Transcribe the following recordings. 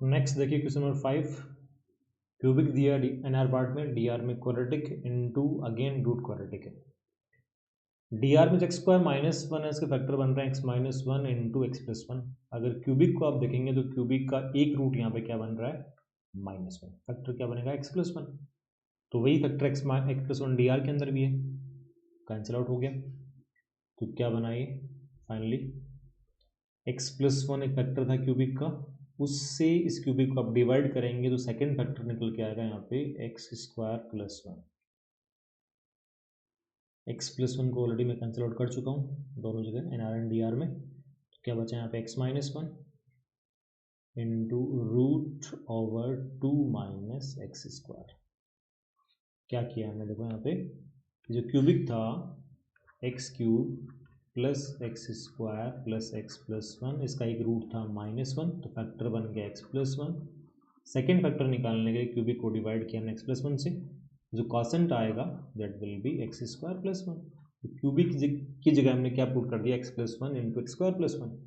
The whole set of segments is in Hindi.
नेक्स्ट देखिए क्वेश्चन नंबर 5, क्यूबिक दिया एन आर पार्ट में, डी आर में quadratic into again root quadratic है। डी आर में एक्स स्क्वायर माइनस वन है, इसके फैक्टर बन रहे हैं x minus one into x plus one. अगर क्यूबिक को आप देखेंगे तो क्यूबिक का एक रूट यहाँ पे क्या बन रहा है, माइनस वन। फैक्टर क्या बनेगा, एक्स प्लस वन। तो वही factor x plus one D R के अंदर भी है, कैंसिल आउट हो गया। तो क्या बना ये फाइनली, एक्स प्लस वन एक फैक्टर था क्यूबिक का, उससे इस क्यूबिक को आप डिवाइड करेंगे तो सेकेंड फैक्टर निकल के आएगा यहाँ पे x square plus one. X plus one को ऑलरेडी मैं कैंसिल आउट कर चुका हूँ दोनों जगह, N R and D R में। तो क्या बचा यहाँ पे x minus one into root over two minus x square. क्या किया हमने, देखो यहाँ पे जो क्यूबिक था x cube plus x square plus x plus one, इसका एक रूट था माइनस वन, तो फैक्टर बन गया x plus one. Second factor निकालने के लिए क्यूबिक को डिवाइड किया हमने एक्स प्लस वन से, जो कॉसेंट आएगा that will be x square plus one. तो क्यूबिक की जगह हमने क्या पुट कर दिया, x plus one into x square plus one.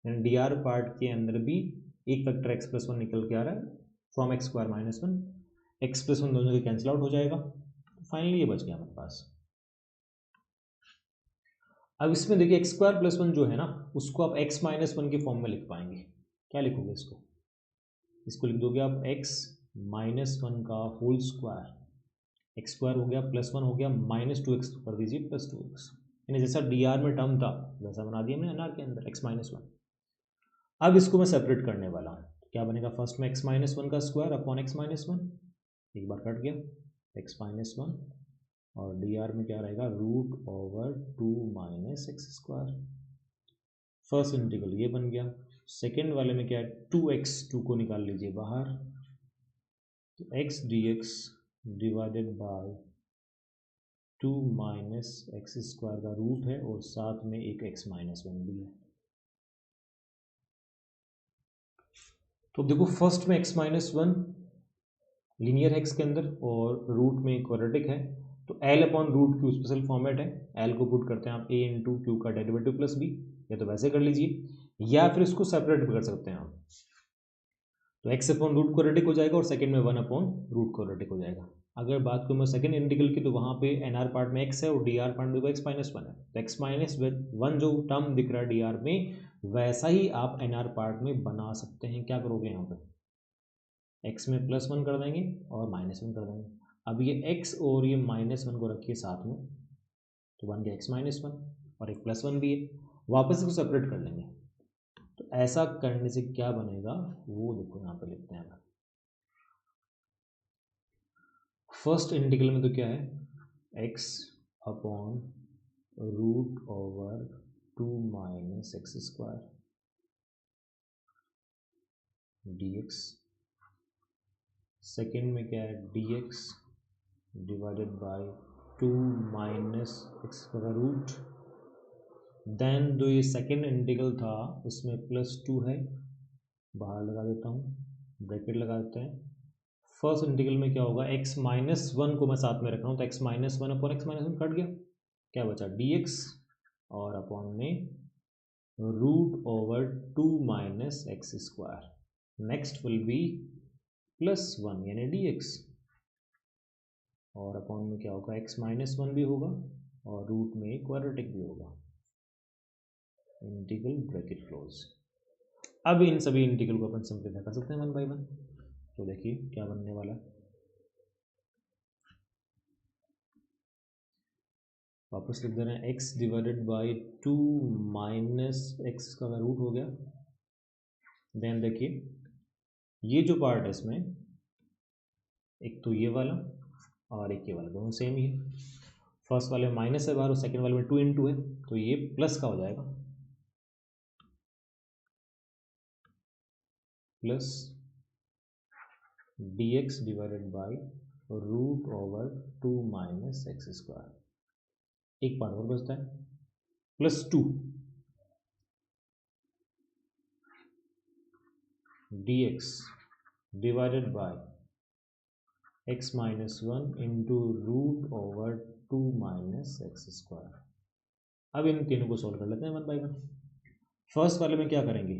And D are part के अंदर भी एक फैक्टर एक्स प्लस वन निकल के आ रहा है from x square minus one, x plus one दोनों के कैंसिल आउट हो जाएगा। फाइनली ये बच गया हमारे पास। अब इसमें देखिए एक्स स्क्वायर प्लस वन जो है ना, उसको आप एक्स माइनस वन के फॉर्म में लिख पाएंगे। क्या लिखोगे इसको, इसको लिख दोगे आप एक्स माइनस वन का होल स्क्वायर, एक्स स्क्वायर हो गया प्लस वन हो गया माइनस टू एक्स कर दीजिए प्लस टू एक्स, यानी जैसा डी आर में टर्म था वैसा बना दिया हमने एन आर के अंदर एक्स माइनस वन। अब इसको मैं सेपरेट करने वाला हूँ, क्या बनेगा, फर्स्ट में एक्स माइनस वन का square upon x minus one, एक बार कट गया एक्स माइनस वन, और डी आर में क्या रहेगा root over two minus x square. First integral ये बन गया। सेकेंड वाले में क्या है, टू एक्स, टू को निकाल लीजिए बाहर, तो x D X divided by two minus x square का रूट है और साथ में एक एक्स माइनस वन भी है। तो देखो फर्स्ट में एक्स माइनस वन लीनियर है एक्स के अंदर और रूट में क्वाड्रेटिक है, तो L upon root Q special format है। एल को पुट करते हैं आप ए इंटू क्यू का डेरिवेटिव प्लस बी, या तो वैसे कर लीजिए या फिर इसको सेपरेट भी कर सकते हैं आप। तो एक्स अपॉन रूट क्वाड्रेटिक हो जाएगा और सेकंड में वन अपॉन रूट क्वाड्रेटिक हो जाएगा। अगर बात करूँ मैं सेकंड इंटीग्रल की, तो वहाँ पे एन आर पार्ट में एक्स है और डी आर पार्ट में एक्स माइनस वन है, तो एक्स माइनस वन जो टर्म दिख रहा है डी आर में, वैसा ही आप एन आर पार्ट में बना सकते हैं। क्या करोगे यहाँ पे, एक्स में प्लस वन कर देंगे और माइनस वन कर देंगे। अब ये एक्स और ये माइनस वन को रखिए साथ में, तो बन गया एक्स माइनस वन और एक प्लस वन भी है, वापस इसको सेपरेट कर लेंगे। तो ऐसा करने से क्या बनेगा वो देखो यहाँ पे लिखते हैं। फर्स्ट इंटीग्रल में तो क्या है, x upon root over two minus x square D X. Second में क्या है, D X divided by two minus x का रूट। देन जो ये सेकेंड इंटीग्रल था उसमें प्लस टू है, बाहर लगा देता हूँ, ब्रैकेट लगा देते हैं। फर्स्ट इंटीग्रल में क्या होगा, एक्स माइनस वन को मैं साथ में रख रहा हूँ, तो x minus one upon x minus one cut गया, क्या बचा डी एक्स और अपॉन में root over two minus x square. Next will be plus one यानी डी एक्स, और अपॉन में क्या होगा एक्स माइनस वन भी होगा और रूट में क्वाड्रेटिक भी होगा, इंटीग्रल ब्रैकेट क्लोज। अब इन सभी इंटीग्रल को अपन सिंपलीफाई कर सकते हैं वन बाई वन। तो देखिए क्या बनने वाला है, वापस लिख दे रहे हैं x divided by two minus x का रूट हो गया। देन देखिए ये जो पार्ट है इसमें, एक तो ये वाला और एक ये वाला, दोनों सेम ही है। फर्स्ट वाले में माइनस है बाहर और सेकेंड वाले में टू इंटू है, तो ये प्लस का हो जाएगा, plus D X divided by root over two minus x square. एक पार्ट और बचता है plus two D X divided by x minus one into root over two minus x square. अब इन तीनों को सोल्व कर लेते हैं वन बाई वन। फर्स्ट वाले में क्या करेंगे,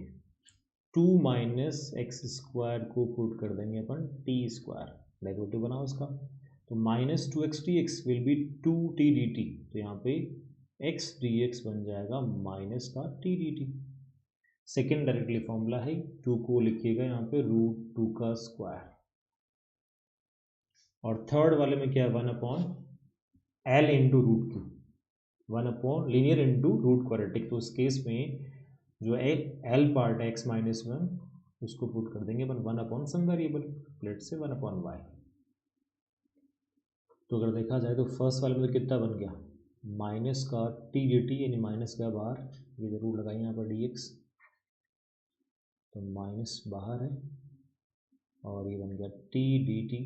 2 माइनस एक्स स्क्वायर को पुट कर देंगे अपन टी स्क्वायर, डेरिवेटिव बनाओ उसका, तो minus 2x dx will be 2t dt, तो यहाँ पे x dx बन जाएगा माइनस का t dt। Second directly formula है, 2 को लिखिएगा यहाँ पे √2 का स्क्वायर, और थर्ड वाले में क्या है 1/L into √2, 1 linear into root quadratic, तो इस केस में जो एल पार्ट है x माइनस 1 उसको पुट कर देंगे अपन 1/सम वेरिएबल, लेट से 1/y। तो अगर देखा जाए तो फर्स्ट वाले में तो कितना बन गया माइनस का टी डी टी, यानी माइनस का बाहर, ये जरूर लगाइए यहाँ पर dx, तो माइनस बाहर है और ये बन गया T D T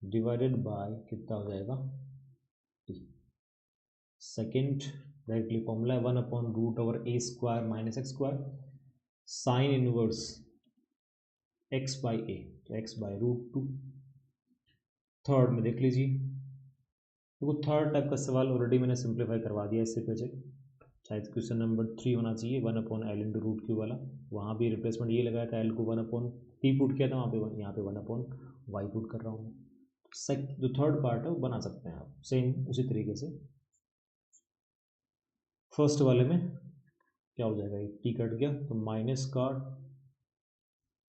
divided by कितना हो जाएगा टी। सेकेंड डायरेक्टली फॉर्मूला है 1/√a² minus x square sine inverse x by A, तो x बाई √2। थर्ड में देख लीजिए, तो थर्ड टाइप का सवाल ऑलरेडी मैंने सिंप्लीफाई करवा दिया इससे पहले, शायद क्वेश्चन नंबर 3 होना चाहिए, 1/L इंटू √q वाला, वहाँ भी रिप्लेसमेंट ये लगाया था, L को 1/T पुट किया था, वहाँ पे यहाँ पे 1/y पुट कर रहा हूँ। जो थर्ड पार्ट है वो बना सकते हैं आप सेम उसी तरीके से। फर्स्ट वाले में क्या हो जाएगा, टी कट गया तो माइनस का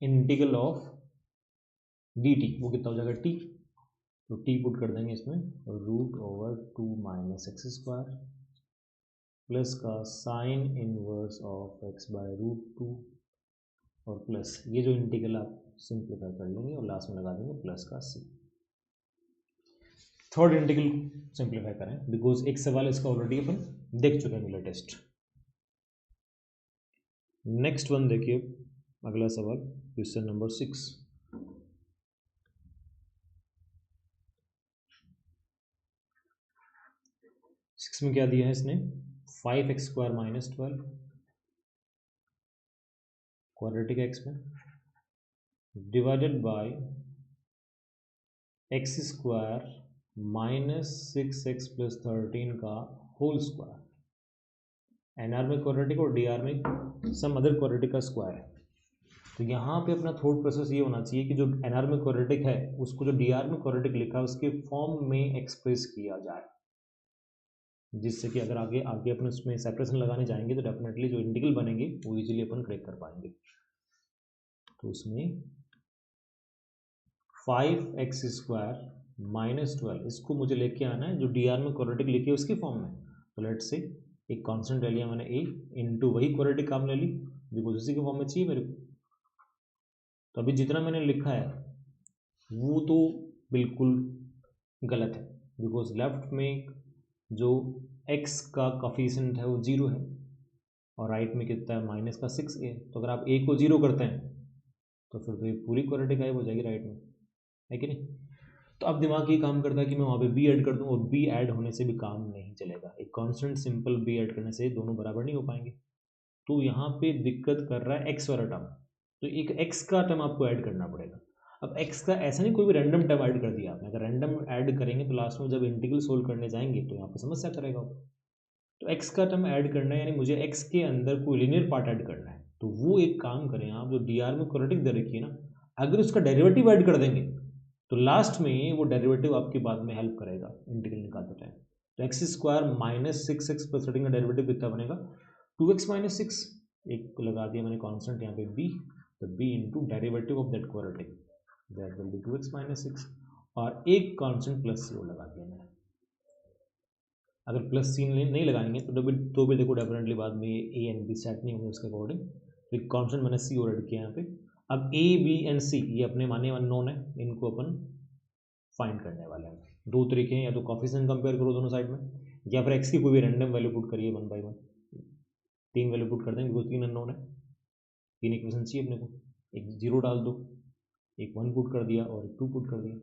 इंटीग्रल ऑफ डी टी, वो कितना हो जाएगा टी, तो टी पुट कर देंगे इसमें √2 माइनस एक्स स्क्वायर प्लस का sine inverse of x by √2 और प्लस ये जो इंटीग्रल आप सिंप्लीफाई कर लेंगे और लास्ट में लगा देंगे प्लस का c। थर्ड इंटीग्रल सिंप्लीफाई करें बिकॉज एक सवाल इसका ऑलरेडी अपन देख चुके हैं लेटेस्ट। नेक्स्ट वन देखिए, अगला सवाल क्वेश्चन नंबर 6। सिक्स में क्या दिया है इसने, 5x² माइनस 12 क्वाड्रेटिक x में divided by x² minus 6x plus 13 का होल स्क्वायर, एनआर में क्वाड्रेटिक और डीआर में सम अदर क्वाड्रेटिक का स्क्वायर है। तो यहाँ पे अपना थॉट प्रोसेस ये होना चाहिए कि जो एनआर में क्वाड्रेटिक है उसको जो डीआर में क्वाड्रेटिक लिखा है उसके फॉर्म में एक्सप्रेस किया जाए, जिससे कि अगर आगे आगे अपन उसमें सेपरेशन लगाने जाएंगे तो डेफिनेटली जो इंटीग्रल बनेंगे वो इजीली अपन क्रैक कर पाएंगे। तो उसमें 5x² माइनस 12 इसको मुझे लेके आना है जो डीआर में क्वाड्रेटिक लिखी है उसके फॉर्म में। तो लेट से एक कांस्टेंट ले लिया मैंने a इंटू वही क्वाड्रेटिक काम ले ली बिकॉज उसी के फॉर्म में चाहिए मेरे को। तो अभी जितना मैंने लिखा है वो तो बिल्कुल गलत है बिकॉज लेफ्ट में जो x का कॉफिशिएंट है वो 0 है और राइट में कितना है माइनस का 6a। तो अगर आप a को 0 करते हैं तो फिर तो ये पूरी क्वाड्रेटिक गायब हो जाएगी राइट में, है कि नहीं। तो अब दिमाग ये काम करता है कि मैं वहाँ पे b ऐड कर दूँ, और b ऐड होने से भी काम नहीं चलेगा, एक कांस्टेंट सिंपल b ऐड करने से दोनों बराबर नहीं हो पाएंगे। तो यहाँ पे दिक्कत कर रहा है x वाला टर्म, तो एक x का टर्म आपको ऐड करना पड़ेगा। अब x का ऐसा नहीं कोई भी रैंडम टर्म ऐड कर दिया आपने, अगर रैंडम ऐड करेंगे तो लास्ट में जब इंटीग्रल सोल्व करने जाएंगे तो यहाँ पर समस्या करेगा। तो x का टर्म ऐड करना है यानी मुझे x के अंदर कोई लीनियर पार्ट ऐड करना है, तो वो एक काम करें आप, जो डीआर में क्वाड्रेटिक दे रखी है ना, अगर उसका डेरिवेटिव ऐड कर देंगे तो लास्ट में वो डेरिवेटिव आपकी बाद में हेल्प करेगा इंटीग्रल निकालते टाइम। तो x² माइनस 6x प्लस 13 का डेरिवेटिव कितना बनेगा 2x माइनस 6, एक लगा दिया मैंने कांस्टेंट यहाँ पे b, तो b into derivative of that quadratic that will be 2x minus 6, और एक कांस्टेंट प्लस सी लगा दिया मैंने। अगर प्लस सी नहीं लगाएंगे तो भी देखो डेफिनेटली बाद में ए एंड बी सेट नहीं होंगे उसके अकॉर्डिंग, तो कांस्टेंट मैंने सी और ऐड किया यहाँ पे। अब ए बी एंड सी ये अपने माने अननोन है, इनको अपन फाइंड करने वाले हैं। दो तरीके हैं, या तो कॉफिशिएंट कंपेयर करो दोनों साइड में, या फिर एक्स की कोई भी रैंडम वैल्यू पुट करिए 1 बाई 1, 3 वैल्यू पुट कर देंगे बिकॉज 3 अननोन है, 3 इक्वेशन चाहिए अपने को, एक 0 डाल दो, एक 1 पुट कर दिया और एक 2 पुट कर दिया।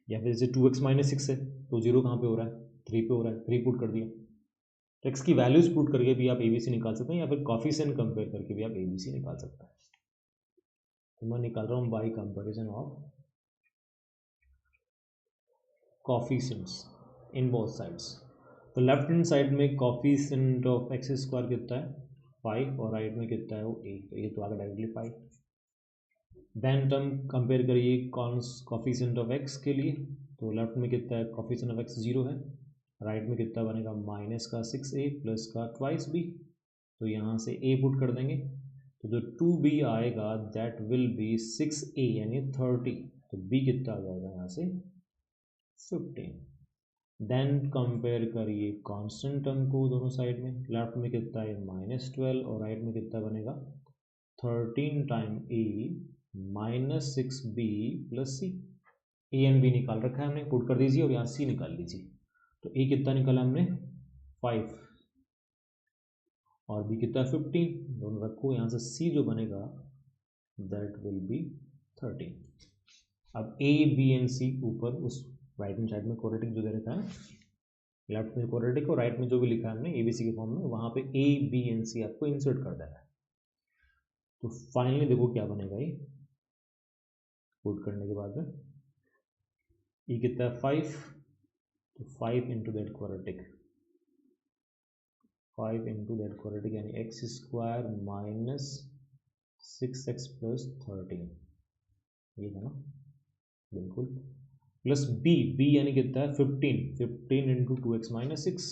या फिर जैसे 2x माइनस 6 है तो 0 कहाँ पे हो रहा है 3 पे हो रहा है, 3 पुट कर दिया। तो x की वैल्यूज पुट करके भी आप ABC निकाल सकते हैं, या फिर कॉफिशिएंट कंपेयर करके भी आप ABC निकाल सकते हैं। तो मैं निकाल रहा हूँ by comparison of coefficients in both sides. तो लेफ्ट हैंड साइड में कॉफिशिएंट ऑफ x² कितना है 5 और राइट में कितना है वो 8, तो ये तो आ गया डायरेक्टली 5। देन टर्म कंपेयर करिए कॉफिशिएंट ऑफ एक्स के लिए, तो लेफ्ट में कितना है कॉफिशिएंट ऑफ एक्स 0 है, राइट में कितना बनेगा माइनस का 6a प्लस का ट्वाइस b, तो यहाँ से a पुट कर देंगे, तो जो 2b आएगा दैट विल बी 6a यानी 30, तो b कितना आ जाएगा यहाँ से 15। देन कंपेयर करिए कांस्टेंट टर्म को दोनों साइड में, लेफ्ट में कितना है -12 और राइट में कितना बनेगा 13 time a minus 6b plus c, a and b निकाल रखा है हमने, पुट कर दीजिए और यहाँ c निकाल लीजिए, तो a कितना निकाला हमने 5 और b कितना 15, दोनों रखो, यहाँ से c जो बनेगा दैट विल बी 13। अब a b एंड c ऊपर उस राइट हैंड साइड में क्वाड्रेटिक जो दे रखा है, लेफ्ट में क्वाड्रेटिक और राइट में जो भी लिखा है हमने ABC के फॉर्म में, वहाँ पे a b एंड c आपको इंसर्ट कर देना है, तो फाइनली देखो क्या बनेगा ये पुट करने के बाद में, ये कितना है 5, तो 5 into that quadratic, 5 into that quadratic यानी X square minus 6x plus 13, ये था ना बिल्कुल, प्लस b यानी कितना है 15 into 2x minus 6,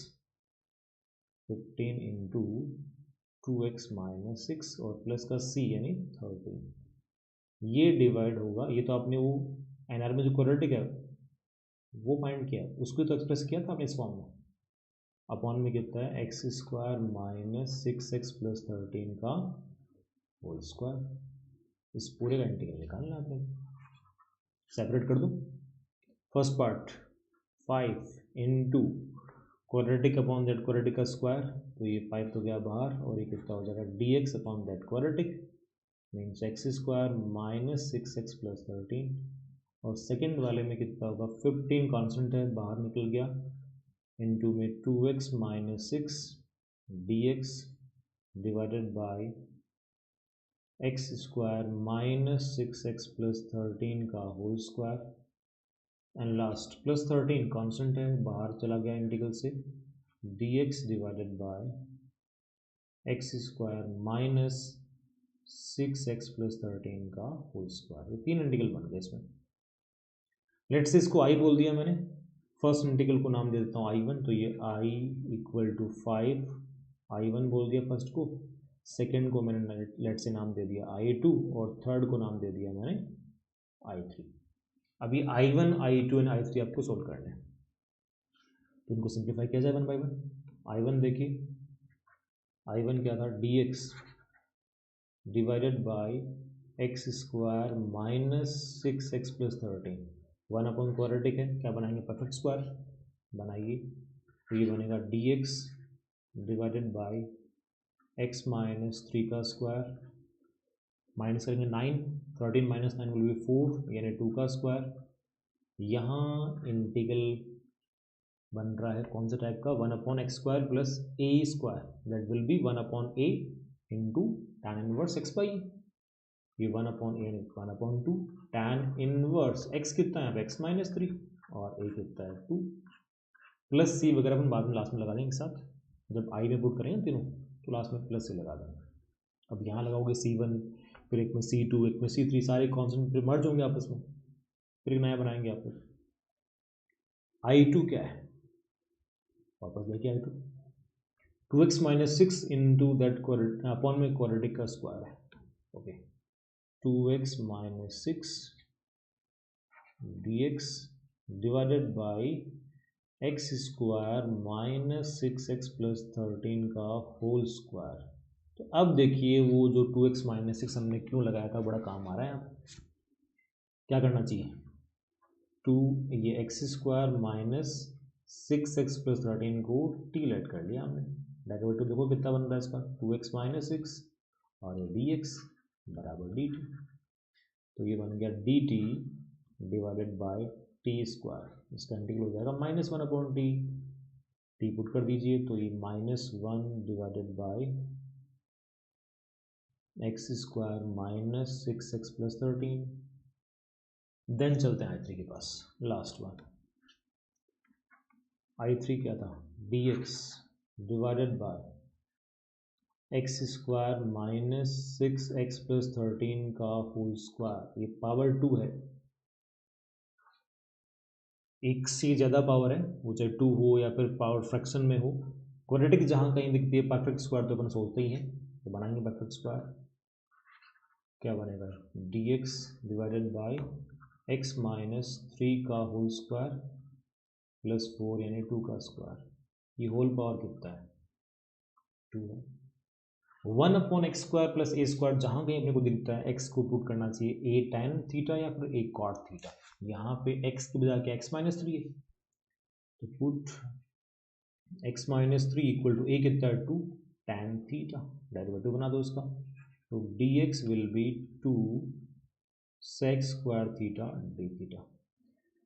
15 into 2x minus 6 और प्लस का c यानी 13, ये डिवाइड होगा, ये तो आपने वो एनआर में जो क्वाड्रेटिक है वो फाइंड किया, उसको तो एक्सप्रेस किया था आपने इस फॉर्म में, अपॉन में कितना है x square minus 6x plus 13 का होल स्क्वायर, इस पूरे का इंटीग्रल निकालना आपने, सेपरेट कर दो, first part 5 into quadratic upon that quadratic का स्क्वायर, तो ये 5 तो गया बाहर और ये कितना हो जाएगा dx upon that quadratic means x square minus 6x plus 13, और सेकेंड वाले में कितना होगा 15 कांस्टेंट है बाहर निकल गया, इनटू में 2x minus 6 dx divided by x square minus 6x plus 13 का whole square, and last plus 13 constant है बाहर चला गया इंटीग्रल से, dx divided by x square minus 6x plus 13 का होल स्क्वायर, ये तीन इंटीग्रल बन गए इसमें। लेट्स से इसको i बोल दिया मैंने, फर्स्ट इंटीग्रल को नाम दे देता हूँ i1, तो ये i इक्वल टू 5 i1 बोल दिया फर्स्ट को, सेकेंड को मैंने लेट्स से नाम दे दिया i2 और थर्ड को नाम दे दिया मैंने i3। अभी i1 i2 एंड i3 आपको सोल्व करना है, तो इनको सिंप्लीफाई किया जाए वन बाई वन। i1 देखिए, i1 क्या था dx divided by x square minus 6x plus 13, 1 upon quadratic है, क्या बनाएंगे परफेक्ट स्क्वायर बनाइए, तो ये बनेगा dx divided bye x minus 3 का स्क्वायर, माइनस करेंगे 9, 13 माइनस 9 विल बी 4 यानी 2 का स्क्वायर, यहाँ इंटीग्रल बन रहा है कौन से टाइप का 1 upon x square plus A square, that will be 1 upon A into tan inverse x by, ये 1 अपॉन ए 1 अपॉन 2 टैन इनवर्स एक्स कितना है एक्स माइनस 3 और ए कितना है 2, प्लस सी वगैरह अपन बाद में लास्ट में लगा देंगे एक साथ, जब आई में पुट करेंगे तीनों तो लास्ट में प्लस सी लगा देंगे। अब यहाँ लगाओगे C1, फिर एक में C2, एक में C3, सारे कॉन्स्टेंट फिर मर्ज होंगे आपस में, फिर एक नया बनाएंगे आप लोग। I2 क्या है वापस देखिए, I2 2x minus 6 into that upon में क्वाड्रेटिक का स्क्वायर है, okay 2x minus 6 dx divided by x square minus 6x plus 13 का होल स्क्वायर। तो अब देखिए वो जो 2x माइनस 6 हमने क्यों लगाया था, बड़ा काम आ रहा है। आप क्या करना चाहिए, ये x square minus 6x plus 13 को t लेट कर लिया हमने, डेरिवेटिव देखो कितना बन रहा है इसका 2x माइनस 6 और ये dx बराबर dt, तो ये बन गया dt divided by T square, इसका इंटीग्रल हो जाएगा -1 अपॉन टी, टी पुट कर दीजिए तो ये -1 divided by x square minus 6x plus 13। Then चलते हैं i3 के पास, लास्ट वन i3 क्या था dx divided by x square minus 6x plus 13 का होल स्क्वायर, ये पावर 2 है, एक से ज़्यादा पावर है, वो चाहे 2 हो या फिर पावर फ्रैक्शन में हो। क्वाड्रेटिक जहाँ कहीं दिखती है, परफेक्ट स्क्वायर तो अपन सोचते ही हैं, तो बनाएंगे परफेक्ट स्क्वायर। क्या बनेगा, dx divided by x minus 3 का होल स्क्वायर प्लस 4 यानी 2 का स्क्वायर। ये होल पावर कितना है, 2 है। 1/x² प्लस a² जहाँ कहीं अपने को दिखता है x को पुट करना चाहिए a tan थीटा या फिर a cot थीटा। यहाँ पे x की बजाय क्या x माइनस 3 है, तो put x minus 3 equal to a कितना है 2 tan थीटा, डेरिवेटिव बना दो इसका। तो dx will be 2 sec square theta d theta,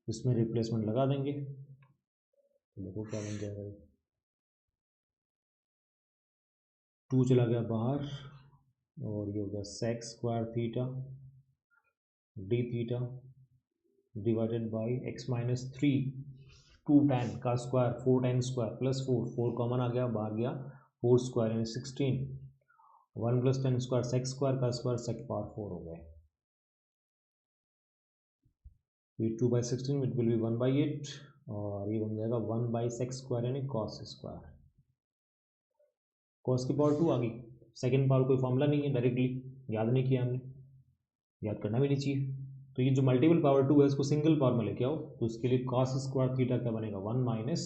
इसमें रिप्लेसमेंट लगा देंगे, तो देखो क्या बन जाएगा, 2 चला गया बाहर और ये हो गया sec square theta d theta divided by x minus 3 2 tan का square 4 tan square plus 4 common आ गया, बाहर गया 4 स्क्वायर यानी 16, 1 plus tan square sec square का स्क्वायर sec पावर 4 हो गए, ये 2/16 इट विल बी 1/8 और ये बन जाएगा 1/sec स्क्वायर यानी cos स्क्वायर। cos की पावर 2 आ गई, सेकेंड पावर कोई फॉर्मूला नहीं है, डायरेक्टली याद नहीं किया हमने, याद करना भी नहीं चाहिए। तो ये जो मल्टीपल पावर 2 है इसको सिंगल पावर में लेके आओ, तो उसके लिए cos स्क्वायर थीटा क्या बनेगा 1 माइनस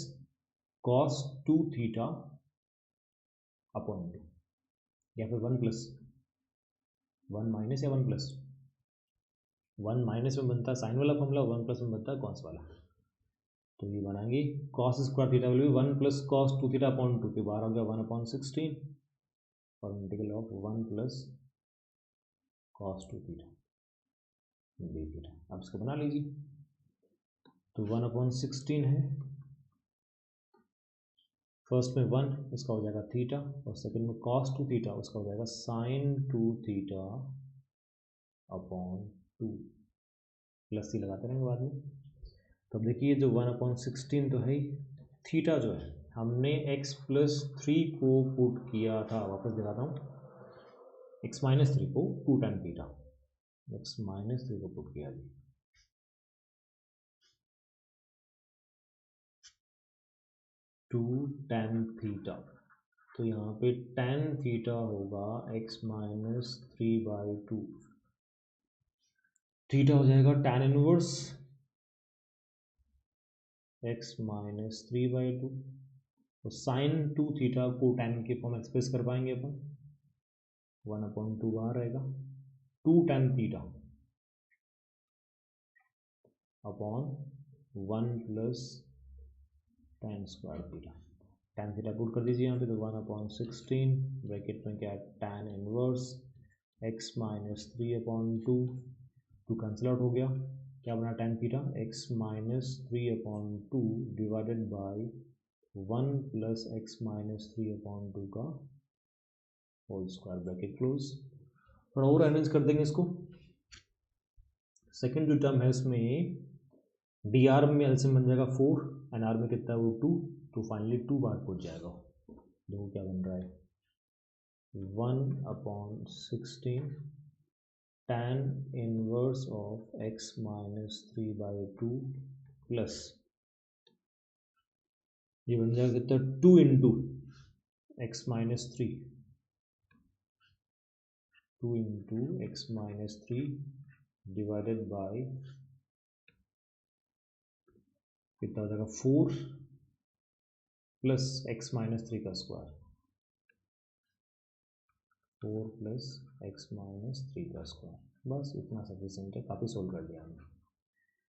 cos 2 थीटा अपॉन 2, या फिर 1 प्लस 1 माइनस या 1 प्लस, 1 माइनस में बनता है साइन वाला फॉर्मूला, 1 प्लस में बनता है कॉस वाला। तो ये बनाएंगे cos square theta will be 1 plus cos 2 theta upon 2 के बाहर हो गया 1/16 और integral of 1 plus cos 2 theta d theta. अब इसको बना लीजिए, तो 1/16 है, फर्स्ट में 1 इसका हो जाएगा थीटा और सेकंड में cos 2 थीटा उसका हो जाएगा sin 2 थीटा अपॉन 2, प्लस सी लगाते रहेंगे बाद में। तो अब देखिए जो 1/16 तो है ही, थीटा जो है हमने x प्लस 3 को पुट किया था, वापस दिखाता हूँ, x माइनस 3 को 2 tan थीटा, x माइनस 3 को पुट किया जी, टू tan थीटा, तो यहाँ पे tan थीटा होगा x माइनस 3/2, थीटा हो जाएगा tan इनवर्स x माइनस 3/2, तो साइन 2 थीटा को tan के फॉर्म एक्सप्रेस कर पाएंगे अपन, 1/2 बाहर रहेगा, 2 tan theta upon 1 plus tan square theta, tan theta put कर दीजिए यहाँ पे, तो 1/16 ब्रैकेट में क्या है tan inverse x minus 3/2, 2 cancel out हो गया, क्या बना tan theta x minus 3/2 divided by 1 plus x minus 3/2 का होल स्क्वायर, ब्रैकेट क्लोज। थोड़ा और अरेंज कर देंगे इसको, सेकेंड जो टर्म है इसमें डी आर में एलसीएम बन जाएगा 4, एन आर में कितना है वो 2, तो फाइनली 2 बार पुट जाएगा, देखो क्या बन रहा है 1/16 tan inverse of x minus 3/2 plus ये बन जाएगा कितना 2 into x minus 3, 2 into x minus 3 divided by कितना हो जाएगा 4 प्लस एक्स माइनस 3 का स्क्वायर, 4 प्लस एक्स माइनस 3 का स्क्वायर, बस इतना सफिशिएंट है, काफ़ी सोल्व कर लिया हमने।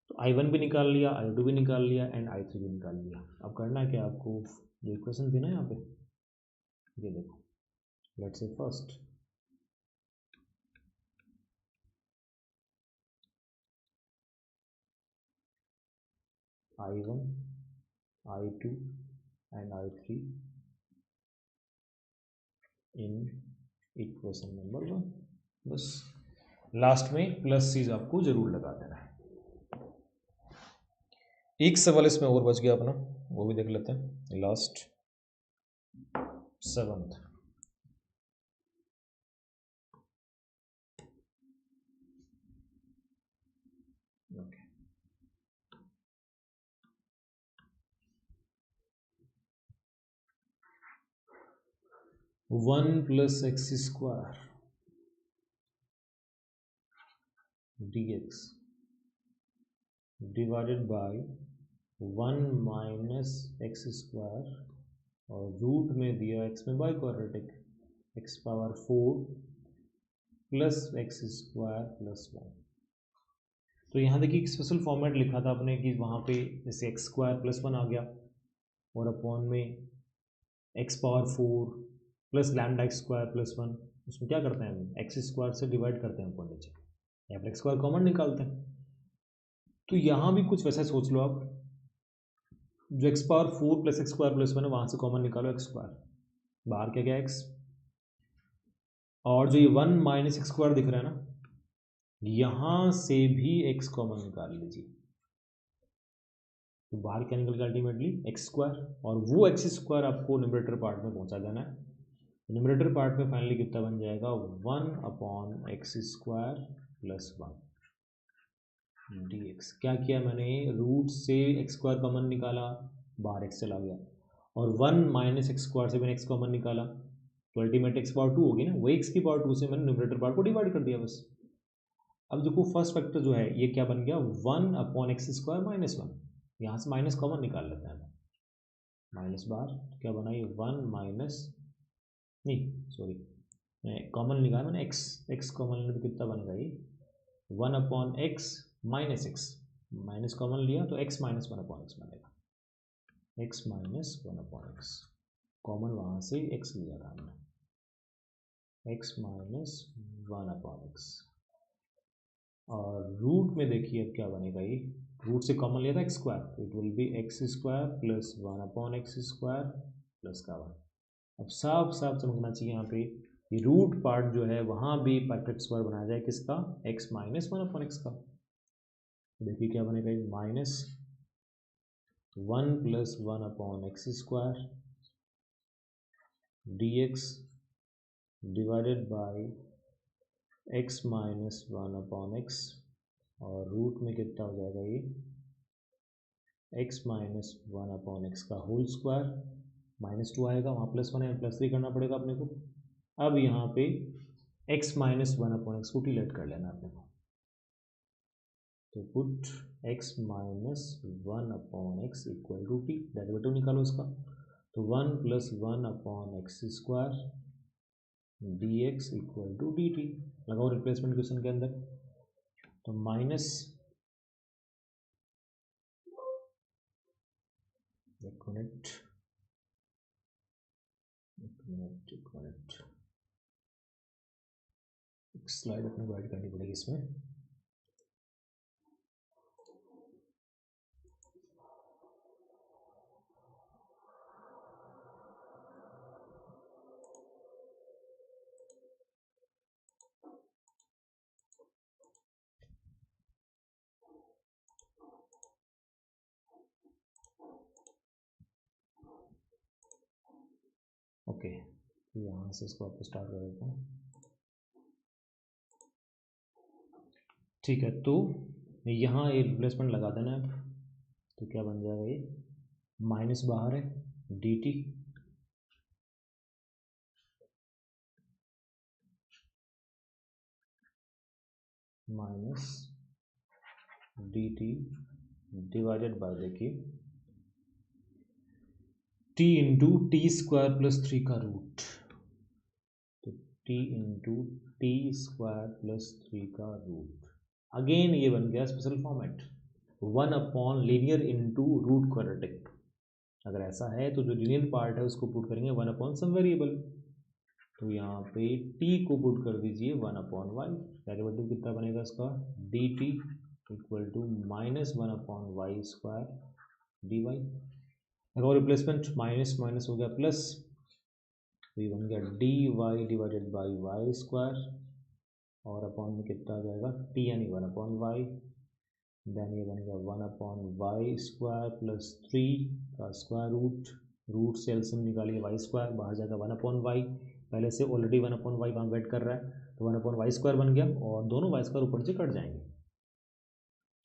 तो I1 भी निकाल लिया, I2 भी निकाल लिया एंड I3 भी निकाल लिया। अब करना है क्या आपको, जो इक्वेशन थी ना यहाँ पे, ये देखो, let's say first I1 I2 and I3 in equation number 1, बस लास्ट में प्लस चीज आपको जरूर लगा देना है। एक सवाल इसमें और बच गया अपना, वो भी देख लेते हैं, last 7th 1 plus x square dx divided bye 1 minus x square और रूट में दिया एक्स में by quadratic x power 4 plus x square plus 1। तो यहाँ देखिए एक स्पेशल फॉर्मेट लिखा था आपने कि वहाँ पे जैसे एक्स स्क्वायर प्लस 1 आ गया और अपॉन में x power 4 plus lambda x square plus 1, उसमें क्या करते हैं हम एक्स स्क्वायर से डिवाइड करते हैं ऊपर नीचे या फिर एक्स स्क्वायर कॉमन निकालते हैं। तो यहाँ भी कुछ वैसा सोच लो आप, जो x power 4 plus x square plus 1 है वहाँ से कॉमन निकालो एक्स स्क्वायर, बाहर क्या गया एक्स, और जो ये 1 माइनस एक्स स्क्वायर दिख रहा है ना, यहाँ से भी एक्स कॉमन निकाल लीजिए, तो बाहर क्या निकल गया अल्टीमेटली एक्स स्क्वायर, और वो एक्स स्क्वायर आपको न्यूमरेटर पार्ट में पहुंचा देना है। न्यूमरेटर पार्ट में फाइनली कितना बन जाएगा 1 upon x square plus 1 dx। क्या किया मैंने, रूट से एक्स स्क्वायर कॉमन निकाला, बाहर एक्स चला गया, और 1 माइनस एक्स स्क्वायर से मैंने एक्स कॉमन निकाला, तो अल्टीमेट एक्स पावर 2 होगी ना, वही एक्स की पावर 2 से मैंने न्यूमरेटर पार्ट को डिवाइड कर दिया बस। अब देखो फर्स्ट फैक्टर जो है ये क्या बन गया 1 अपॉन एक्स स्क्वायर माइनस 1, यहाँ से माइनस कॉमन निकाल लेते हैं, माइनस बार क्या बना ये 1 माइनस, नहीं सॉरी कॉमन निकाला मैंने एक्स कॉमन लेने तो कितना बनेगा ये 1 upon x minus x, minus common लिया तो एक्स माइनस 1 अपॉन एक्स बनेगा, x minus 1 upon x, common वहाँ से एक्स लिया था हमने, एक्स माइनस 1 अपॉन एक्स, और रूट में देखिए अब क्या बनेगा ये, रूट से कॉमन लिया था एक्स स्क्वायर, तो it will be x square plus 1 upon x square plus का 1। अब साफ साफ समझना चाहिए यहाँ पे ये रूट पार्ट जो है वहाँ भी परफेक्ट स्क्वायर बनाया जाए किसका, एक्स माइनस 1 अपॉन एक्स का। देखिए क्या बनेगा minus 1 plus 1 upon x square dx divided by x minus 1 upon x, और रूट में कितना हो जाएगा ये एक्स माइनस 1 अपॉन एक्स का होल स्क्वायर, -2 आएगा, वहाँ +1 है +3 करना पड़ेगा अपने को। अब यहाँ पे x माइनस 1 अपॉन एक्स को डिलीट कर लेना अपने को, तो put x minus 1 upon x equal to T, derivative निकालो उसका, तो 1 plus 1 upon x square dx equal to D T, लगाओ रिप्लेसमेंट क्वेश्चन के अंदर, तो माइनस एक मिनट एक स्लाइड अपने को ऐड करनी पड़ेगी इसमें, ओके यहाँ से इसको आपको स्टार्ट कर देता हूँ। ठीक है, तो यहाँ ये रिप्लेसमेंट लगा देना है, तो क्या बन जाएगा ये माइनस बाहर है D T minus D T divided by देखिए T into T square plus 3 का रूट, तो T into T square plus 3 का रूट, अगेन ये बन गया special format 1 upon linear into root quadratic. अगर ऐसा है तो जो लीनियर पार्ट है उसको पुट करेंगे 1 अपॉन सम वेरिएबल, तो यहाँ पे t को पुट कर दीजिए 1 अपॉन वाई, डेरिवेटिव कितना बनेगा इसका D T equal to minus 1 upon Y square D Y, अगर रिप्लेसमेंट माइनस माइनस हो गया प्लस, तो ये बन गया D Y divided by Y square, और अपॉन में कितना आ जाएगा टी यानी 1 अपॉन वाई, देन ये बनेगा 1 अपॉन वाई स्क्वायर प्लस 3 का स्क्वायर रूट, रूट से एलसीएम निकालिए वाई स्क्वायर, बाहर जाएगा 1 अपॉन वाई, पहले से ऑलरेडी 1 अपॉन वाई वहाँ वेट कर रहा है, तो 1 अपॉन वाई स्क्वायर बन गया, और दोनों वाई स्क्वायर ऊपर से कट जाएंगे,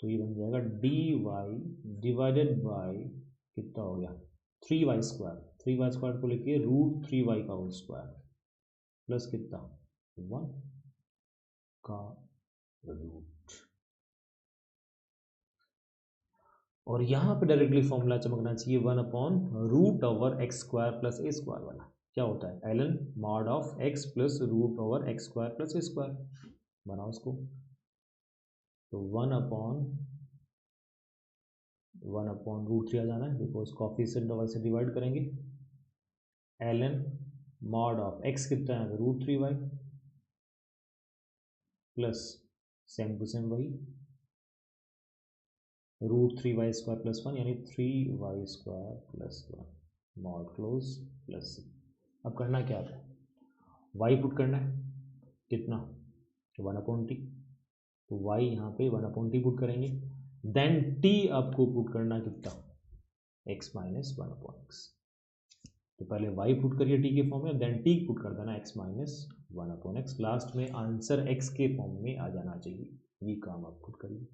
तो ये बन जाएगा डी वाई डिवाइडेड बाई कितना हो गया 3 वाई स्क्वायर, 3 वाई स्क्वायर को लिखिए रूट 3 वाई का होल स्क्वायर, प्लस कितना 1 का रूट, और यहाँ पे डायरेक्टली फॉर्मूला चमकना चाहिए 1/√x² प्लस a स्क्वायर वाला। क्या होता है ln mod of x plus √x² plus a square, बनाओ उसको। तो 1/√3 आ जाना है, बिकॉज कोफिशिएंट से डिवाइड करेंगे। ln mod ऑफ x कितना है √3y plus same to same वही √3y² प्लस 1 यानी 3y² plus 1 mod close plus c। अब करना क्या है, y पुट करना है कितना 1/t, तो y यहाँ पे 1/t पुट करेंगे, देन t आपको पुट करना कितना x माइनस 1/x। तो पहले y पुट करिए t के फॉर्म में, देन t पुट कर देना x माइनस 1/x, लास्ट में आंसर x के फॉर्म में आ जाना चाहिए। ये काम आप पुट करिए।